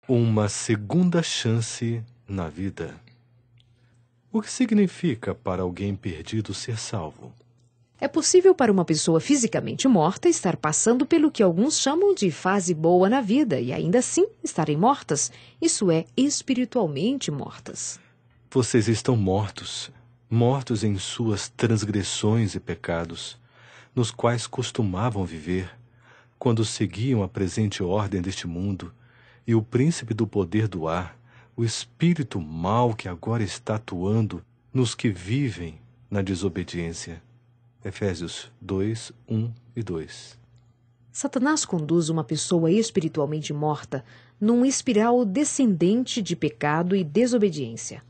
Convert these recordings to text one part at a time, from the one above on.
Uma segunda chance na vida. O que significa para alguém perdido ser salvo? É possível para uma pessoa fisicamente morta estar passando pelo que alguns chamam de fase boa na vida e ainda assim estarem mortas. Isso é, espiritualmente mortas. Vocês estão mortos, mortos em suas transgressões e pecados, nos quais costumavam viver, quando seguiam a presente ordem deste mundo, e o príncipe do poder do ar, o espírito mau que agora está atuando nos que vivem na desobediência. Efésios 2, 1 e 2. Satanás conduz uma pessoa espiritualmente morta num espiral descendente de pecado e desobediência.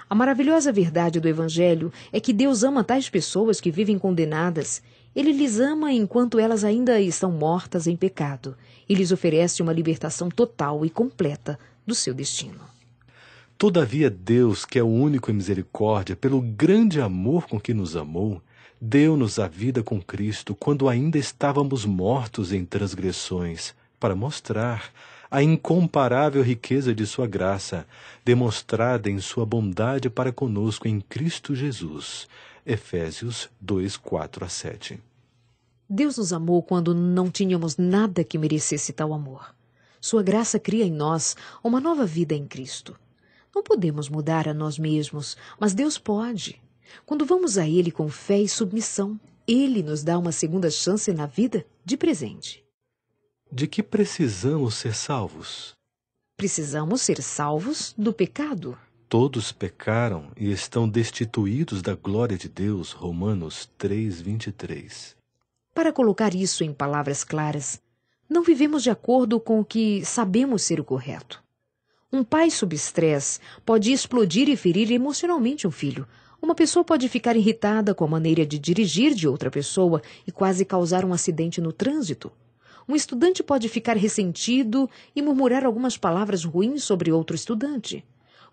A maravilhosa verdade do Evangelho é que Deus ama tais pessoas que vivem condenadas. Ele lhes ama enquanto elas ainda estão mortas em pecado e lhes oferece uma libertação total e completa do seu destino. Todavia Deus, que é o único em misericórdia, pelo grande amor com que nos amou, deu-nos a vida com Cristo quando ainda estávamos mortos em transgressões, para mostrar a incomparável riqueza de sua graça, demonstrada em sua bondade para conosco em Cristo Jesus. Efésios 2, 4 a 7. Deus nos amou quando não tínhamos nada que merecesse tal amor. Sua graça cria em nós uma nova vida em Cristo. Não podemos mudar a nós mesmos, mas Deus pode. Quando vamos a Ele com fé e submissão, Ele nos dá uma segunda chance na vida de presente. De que precisamos ser salvos? Precisamos ser salvos do pecado. Todos pecaram e estão destituídos da glória de Deus. Romanos 3, 23. Para colocar isso em palavras claras, não vivemos de acordo com o que sabemos ser o correto. Um pai sob estresse pode explodir e ferir emocionalmente um filho. Uma pessoa pode ficar irritada com a maneira de dirigir de outra pessoa e quase causar um acidente no trânsito. Um estudante pode ficar ressentido e murmurar algumas palavras ruins sobre outro estudante.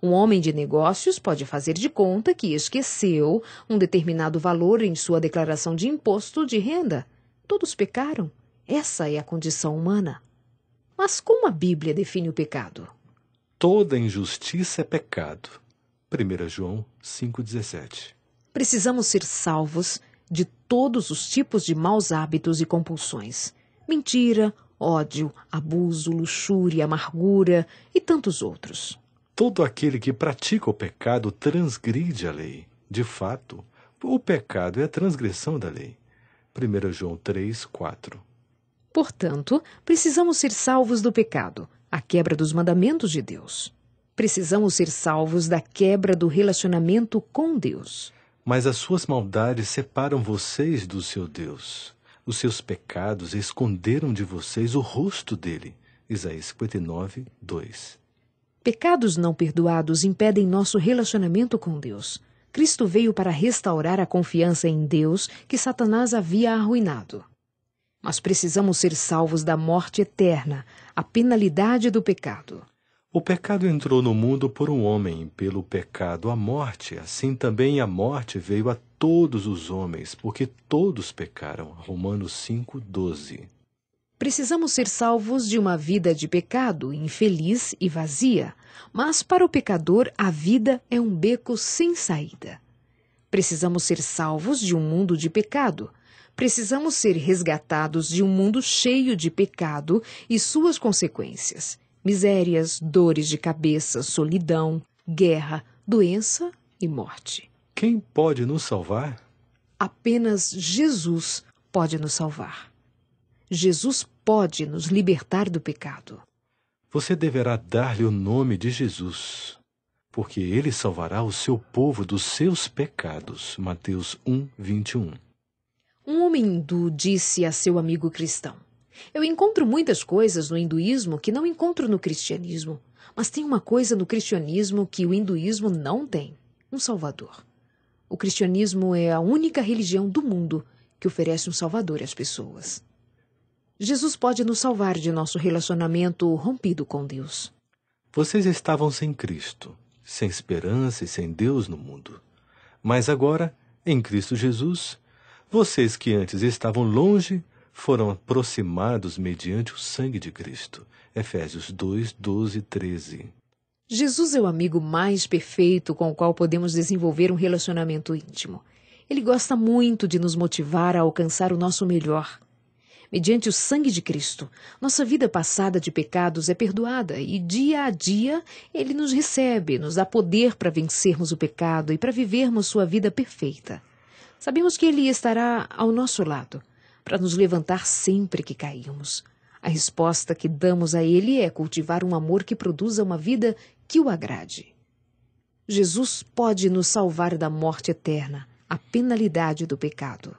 Um homem de negócios pode fazer de conta que esqueceu um determinado valor em sua declaração de imposto de renda. Todos pecaram. Essa é a condição humana. Mas como a Bíblia define o pecado? Toda injustiça é pecado. 1 João 5,17. Precisamos ser salvos de todos os tipos de maus hábitos e compulsões. Mentira, ódio, abuso, luxúria, amargura e tantos outros. Todo aquele que pratica o pecado transgride a lei. De fato, o pecado é a transgressão da lei. 1 João 3, 4. Portanto, precisamos ser salvos do pecado, a quebra dos mandamentos de Deus. Precisamos ser salvos da quebra do relacionamento com Deus. Mas as suas maldades separam vocês do seu Deus. Os seus pecados esconderam de vocês o rosto dele. Isaías 59, 2. Pecados não perdoados impedem nosso relacionamento com Deus. Cristo veio para restaurar a confiança em Deus que Satanás havia arruinado. Mas precisamos ser salvos da morte eterna, a penalidade do pecado. O pecado entrou no mundo por um homem, pelo pecado a morte. Assim também a morte veio a todos os homens, porque todos pecaram. Romanos 5, 12. Precisamos ser salvos de uma vida de pecado, infeliz e vazia. Mas para o pecador, a vida é um beco sem saída. Precisamos ser salvos de um mundo de pecado. Precisamos ser resgatados de um mundo cheio de pecado e suas consequências. Misérias, dores de cabeça, solidão, guerra, doença e morte. Quem pode nos salvar? Apenas Jesus pode nos salvar. Jesus pode nos libertar do pecado. Você deverá dar-lhe o nome de Jesus, porque ele salvará o seu povo dos seus pecados. Mateus 1, 21. Um homem hindu disse a seu amigo cristão: eu encontro muitas coisas no hinduísmo que não encontro no cristianismo, mas tem uma coisa no cristianismo que o hinduísmo não tem: um salvador. O cristianismo é a única religião do mundo que oferece um salvador às pessoas. Jesus pode nos salvar de nosso relacionamento rompido com Deus. Vocês estavam sem Cristo, sem esperança e sem Deus no mundo. Mas agora, em Cristo Jesus, vocês que antes estavam longe foram aproximados mediante o sangue de Cristo. Efésios 2, 12 e 13. Jesus é o amigo mais perfeito com o qual podemos desenvolver um relacionamento íntimo. Ele gosta muito de nos motivar a alcançar o nosso melhor. Mediante o sangue de Cristo, nossa vida passada de pecados é perdoada e dia a dia Ele nos recebe, nos dá poder para vencermos o pecado e para vivermos sua vida perfeita. Sabemos que Ele estará ao nosso lado, para nos levantar sempre que cairmos. A resposta que damos a Ele é cultivar um amor que produza uma vida que o agrade. Jesus pode nos salvar da morte eterna, a penalidade do pecado.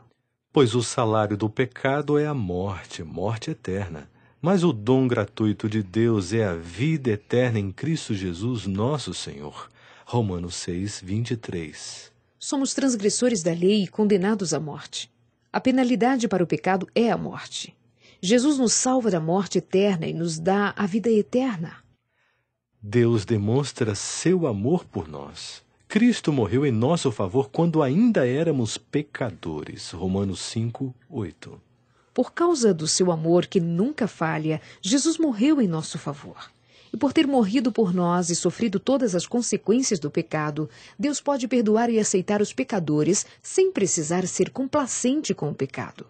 Pois o salário do pecado é a morte, morte eterna. Mas o dom gratuito de Deus é a vida eterna em Cristo Jesus, nosso Senhor. Romanos 6, 23. Somos transgressores da lei e condenados à morte. A penalidade para o pecado é a morte. Jesus nos salva da morte eterna e nos dá a vida eterna. Deus demonstra seu amor por nós. Cristo morreu em nosso favor quando ainda éramos pecadores. Romanos 5, 8. Por causa do seu amor que nunca falha, Jesus morreu em nosso favor. E por ter morrido por nós e sofrido todas as consequências do pecado, Deus pode perdoar e aceitar os pecadores sem precisar ser complacente com o pecado.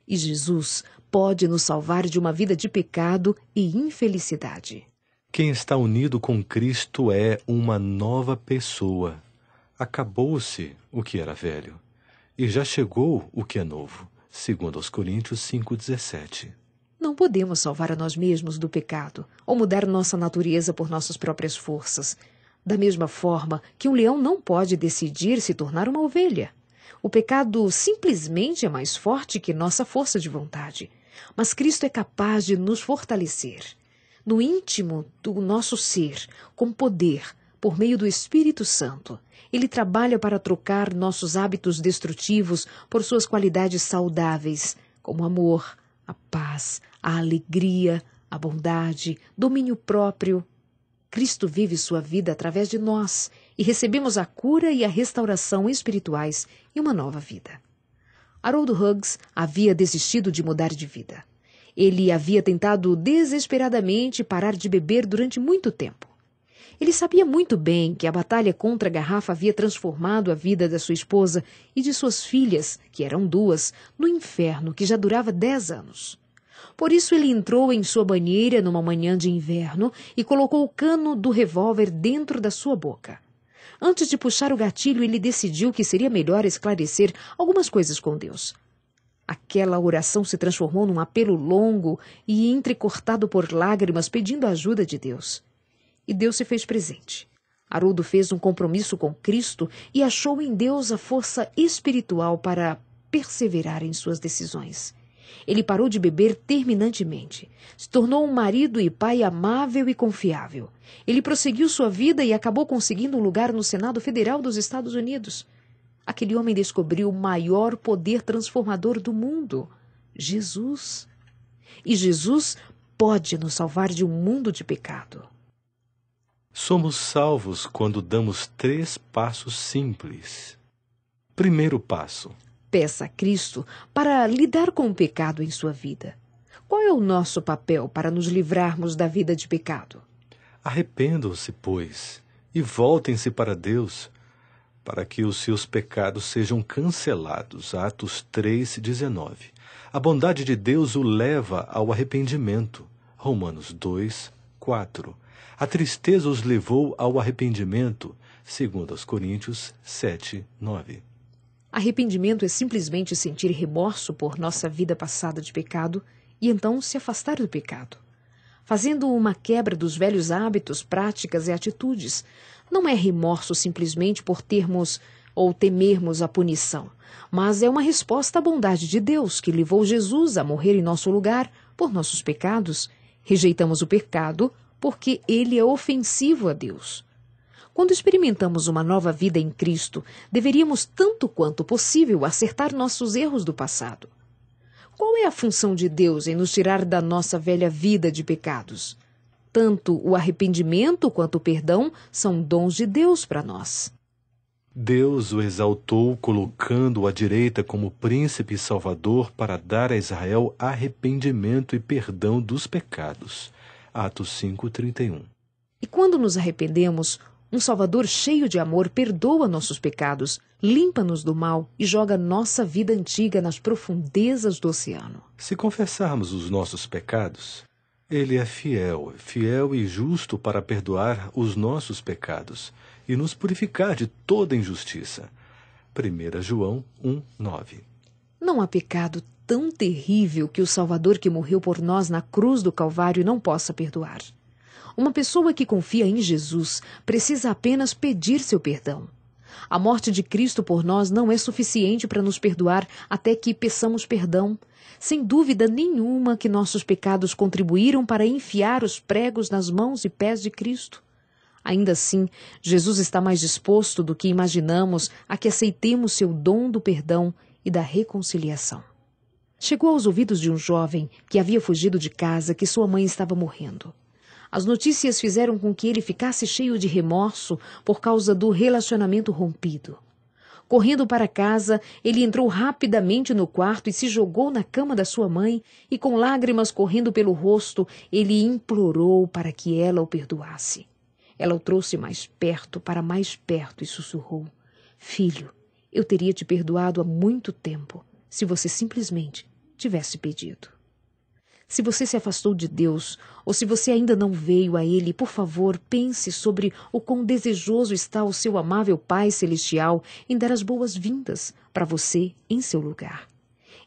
E Jesus pode nos salvar de uma vida de pecado e infelicidade. Quem está unido com Cristo é uma nova pessoa. Acabou-se o que era velho, e já chegou o que é novo. 2 Coríntios 5,17. Não podemos salvar a nós mesmos do pecado, ou mudar nossa natureza por nossas próprias forças. Da mesma forma que um leão não pode decidir se tornar uma ovelha. O pecado simplesmente é mais forte que nossa força de vontade. Mas Cristo é capaz de nos fortalecer. No íntimo do nosso ser, com poder, por meio do Espírito Santo, Ele trabalha para trocar nossos hábitos destrutivos por suas qualidades saudáveis, como amor, a paz, a alegria, a bondade, domínio próprio. Cristo vive sua vida através de nós e recebemos a cura e a restauração espirituais e uma nova vida. Harold Hughes havia desistido de mudar de vida. Ele havia tentado desesperadamente parar de beber durante muito tempo. Ele sabia muito bem que a batalha contra a garrafa havia transformado a vida da sua esposa e de suas filhas, que eram 2, no inferno que já durava 10 anos. Por isso ele entrou em sua banheira numa manhã de inverno e colocou o cano do revólver dentro da sua boca. Antes de puxar o gatilho, ele decidiu que seria melhor esclarecer algumas coisas com Deus. Aquela oração se transformou num apelo longo e entrecortado por lágrimas pedindo a ajuda de Deus. E Deus se fez presente. Haroldo fez um compromisso com Cristo e achou em Deus a força espiritual para perseverar em suas decisões. Ele parou de beber terminantemente. Se tornou um marido e pai amável e confiável. Ele prosseguiu sua vida e acabou conseguindo um lugar no Senado Federal dos Estados Unidos. Aquele homem descobriu o maior poder transformador do mundo, Jesus. E Jesus pode nos salvar de um mundo de pecado. Somos salvos quando damos 3 passos simples. Primeiro passo: peça a Cristo para lidar com o pecado em sua vida. Qual é o nosso papel para nos livrarmos da vida de pecado? Arrependam-se, pois, e voltem-se para Deus, para que os seus pecados sejam cancelados. Atos 3:19. A bondade de Deus o leva ao arrependimento. Romanos 2:4. A tristeza os levou ao arrependimento. 2 Coríntios 7:9. Arrependimento é simplesmente sentir remorso por nossa vida passada de pecado e então se afastar do pecado. Fazendo uma quebra dos velhos hábitos, práticas e atitudes. Não é remorso simplesmente por termos ou temermos a punição, mas é uma resposta à bondade de Deus que levou Jesus a morrer em nosso lugar por nossos pecados. Rejeitamos o pecado porque ele é ofensivo a Deus. Quando experimentamos uma nova vida em Cristo, deveríamos tanto quanto possível acertar nossos erros do passado. Qual é a função de Deus em nos tirar da nossa velha vida de pecados? Tanto o arrependimento quanto o perdão são dons de Deus para nós. Deus o exaltou, colocando-o à direita como príncipe e salvador para dar a Israel arrependimento e perdão dos pecados. Atos 5:31. E quando nos arrependemos, um Salvador cheio de amor perdoa nossos pecados, limpa-nos do mal e joga nossa vida antiga nas profundezas do oceano. Se confessarmos os nossos pecados, Ele é fiel e justo para perdoar os nossos pecados e nos purificar de toda injustiça. 1 João 1:9. Não há pecado tão terrível que o Salvador que morreu por nós na cruz do Calvário não possa perdoar. Uma pessoa que confia em Jesus precisa apenas pedir seu perdão. A morte de Cristo por nós não é suficiente para nos perdoar até que peçamos perdão. Sem dúvida nenhuma que nossos pecados contribuíram para enfiar os pregos nas mãos e pés de Cristo. Ainda assim, Jesus está mais disposto do que imaginamos a que aceitemos seu dom do perdão e da reconciliação. Chegou aos ouvidos de um jovem que havia fugido de casa que sua mãe estava morrendo. As notícias fizeram com que ele ficasse cheio de remorso por causa do relacionamento rompido. Correndo para casa, ele entrou rapidamente no quarto e se jogou na cama da sua mãe e, com lágrimas correndo pelo rosto, ele implorou para que ela o perdoasse. Ela o trouxe mais perto e sussurrou: "Filho, eu teria te perdoado há muito tempo, se você simplesmente tivesse pedido." Se você se afastou de Deus, ou se você ainda não veio a Ele, por favor, pense sobre o quão desejoso está o seu amável Pai Celestial em dar as boas-vindas para você em seu lugar.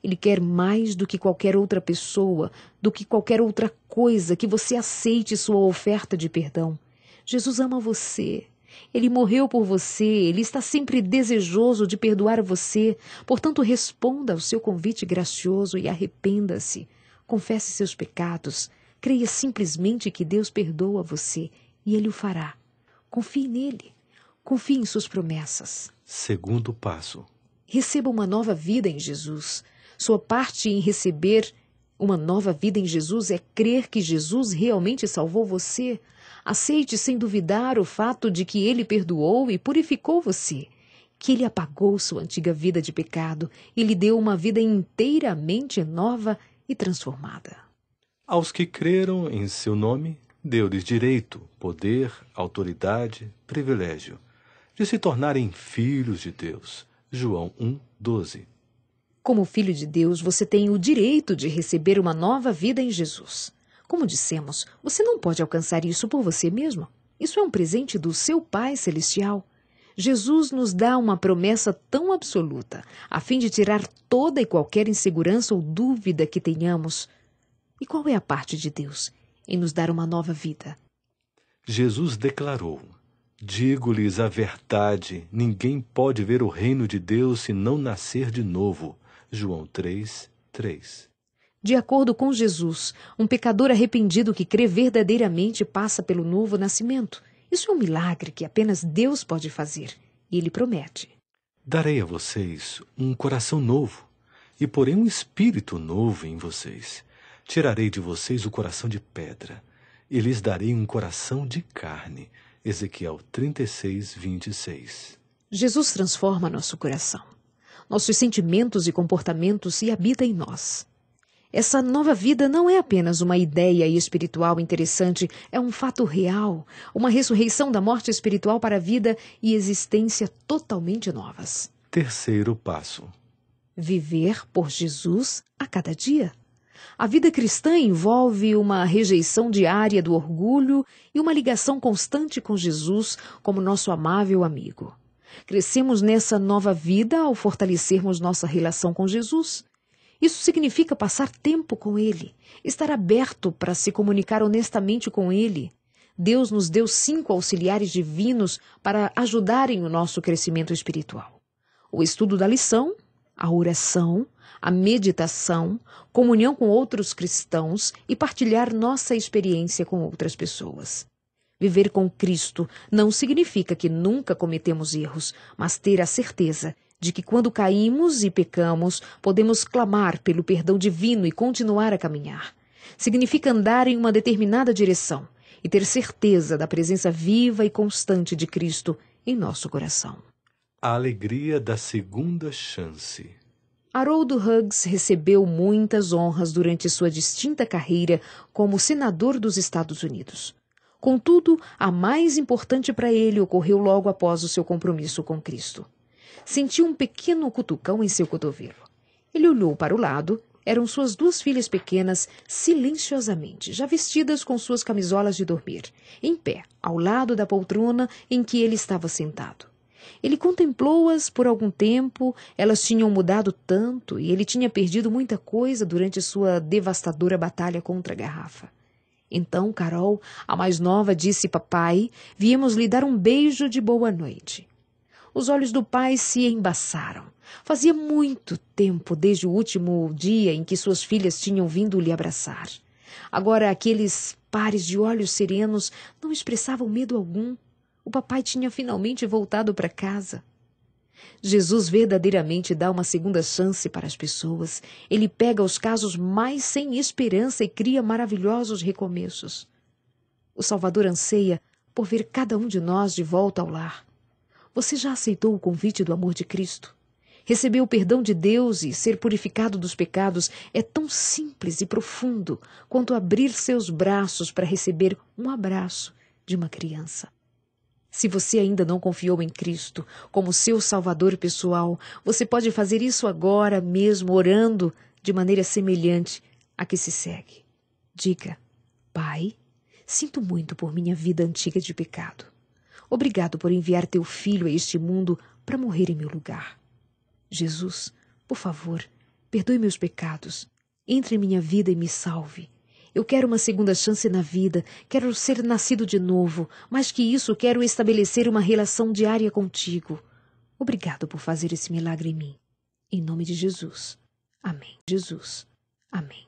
Ele quer mais do que qualquer outra pessoa, do que qualquer outra coisa, que você aceite sua oferta de perdão. Jesus ama você. Ele morreu por você. Ele está sempre desejoso de perdoar você. Portanto, responda ao seu convite gracioso e arrependa-se. Confesse seus pecados. Creia simplesmente que Deus perdoa você e Ele o fará. Confie nele. Confie em suas promessas. Segundo passo. Receba uma nova vida em Jesus. Sua parte em receber uma nova vida em Jesus é crer que Jesus realmente salvou você. Aceite sem duvidar o fato de que Ele perdoou e purificou você, que Ele apagou sua antiga vida de pecado e lhe deu uma vida inteiramente nova e transformada. Aos que creram em seu nome, deu-lhes direito, poder, autoridade, privilégio, de se tornarem filhos de Deus. João 1:12. Como filho de Deus, você tem o direito de receber uma nova vida em Jesus. Como dissemos, você não pode alcançar isso por você mesmo. Isso é um presente do seu Pai Celestial. Jesus nos dá uma promessa tão absoluta, a fim de tirar toda e qualquer insegurança ou dúvida que tenhamos. E qual é a parte de Deus em nos dar uma nova vida? Jesus declarou: "Digo-lhes a verdade, ninguém pode ver o reino de Deus se não nascer de novo." João 3:3. De acordo com Jesus, um pecador arrependido que crê verdadeiramente passa pelo novo nascimento. Isso é um milagre que apenas Deus pode fazer, e Ele promete: "Darei a vocês um coração novo, e porei um espírito novo em vocês. Tirarei de vocês o coração de pedra, e lhes darei um coração de carne." Ezequiel 36:26. Jesus transforma nosso coração, nossos sentimentos e comportamentos e habita em nós. Essa nova vida não é apenas uma ideia espiritual interessante, é um fato real, uma ressurreição da morte espiritual para a vida e existência totalmente novas. Terceiro passo. Viver por Jesus a cada dia. A vida cristã envolve uma rejeição diária do orgulho e uma ligação constante com Jesus como nosso amável amigo. Crescemos nessa nova vida ao fortalecermos nossa relação com Jesus. Isso significa passar tempo com Ele, estar aberto para se comunicar honestamente com Ele. Deus nos deu 5 auxiliares divinos para ajudarem o nosso crescimento espiritual: o estudo da lição, a oração, a meditação, comunhão com outros cristãos e partilhar nossa experiência com outras pessoas. Viver com Cristo não significa que nunca cometemos erros, mas ter a certeza de que quando caímos e pecamos, podemos clamar pelo perdão divino e continuar a caminhar. Significa andar em uma determinada direção e ter certeza da presença viva e constante de Cristo em nosso coração. A alegria da segunda chance. Haroldo Hughes recebeu muitas honras durante sua distinta carreira como senador dos Estados Unidos. Contudo, a mais importante para ele ocorreu logo após o seu compromisso com Cristo. Sentiu um pequeno cutucão em seu cotovelo. Ele olhou para o lado. Eram suas 2 filhas pequenas, silenciosamente, já vestidas com suas camisolas de dormir, em pé, ao lado da poltrona em que ele estava sentado. Ele contemplou-as por algum tempo. Elas tinham mudado tanto e ele tinha perdido muita coisa durante sua devastadora batalha contra a garrafa. Então Carol, a mais nova, disse: papai, viemos lhe dar um beijo de boa noite. Os olhos do pai se embaçaram. Fazia muito tempo desde o último dia em que suas filhas tinham vindo lhe abraçar. Agora aqueles pares de olhos serenos não expressavam medo algum. O papai tinha finalmente voltado para casa. Jesus verdadeiramente dá uma segunda chance para as pessoas. Ele pega os casos mais sem esperança e cria maravilhosos recomeços. O Salvador anseia por ver cada um de nós de volta ao lar. Você já aceitou o convite do amor de Cristo? Receber o perdão de Deus e ser purificado dos pecados é tão simples e profundo quanto abrir seus braços para receber um abraço de uma criança. Se você ainda não confiou em Cristo como seu Salvador pessoal, você pode fazer isso agora mesmo, orando de maneira semelhante à que se segue. Diga: Pai, sinto muito por minha vida antiga de pecado. Obrigado por enviar teu filho a este mundo para morrer em meu lugar. Jesus, por favor, perdoe meus pecados. Entre em minha vida e me salve. Eu quero uma segunda chance na vida. Quero ser nascido de novo. Mais que isso, quero estabelecer uma relação diária contigo. Obrigado por fazer esse milagre em mim. Em nome de Jesus. Amém. Jesus. Amém.